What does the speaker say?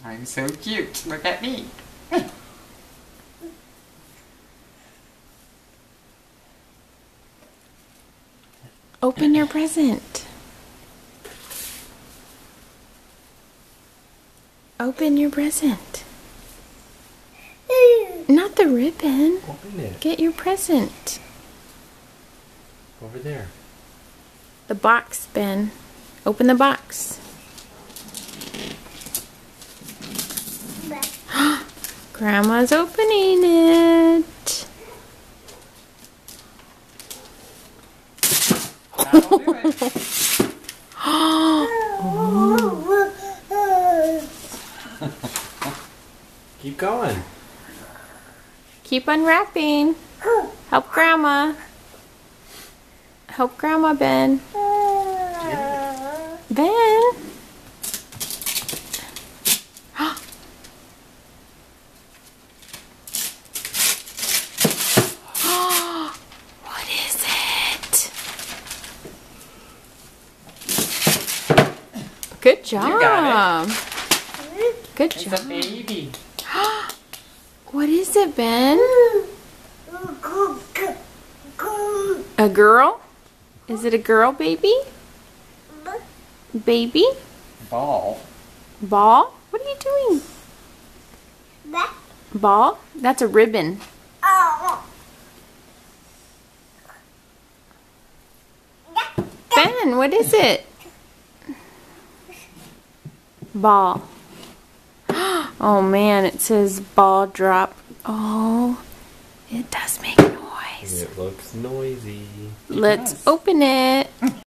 I'm so cute. Look at me. Open your present. Open your present. Not the ribbon. Open it. Get your present. Over there. The box, Ben. Open the box. Grandma's opening it. That'll do it. Keep going. Keep unwrapping. Help Grandma. Help Grandma, Ben. Ben. What is it? Good job. You got Good It's job. a baby. What is it, Ben? A girl? Is it a girl, baby? Baby? Ball. Ball? What are you doing? Ball? That's a ribbon. Ben, what is it? Ball. Oh man, it says ball drop. Oh, it does make noise. It looks noisy. Let's open it.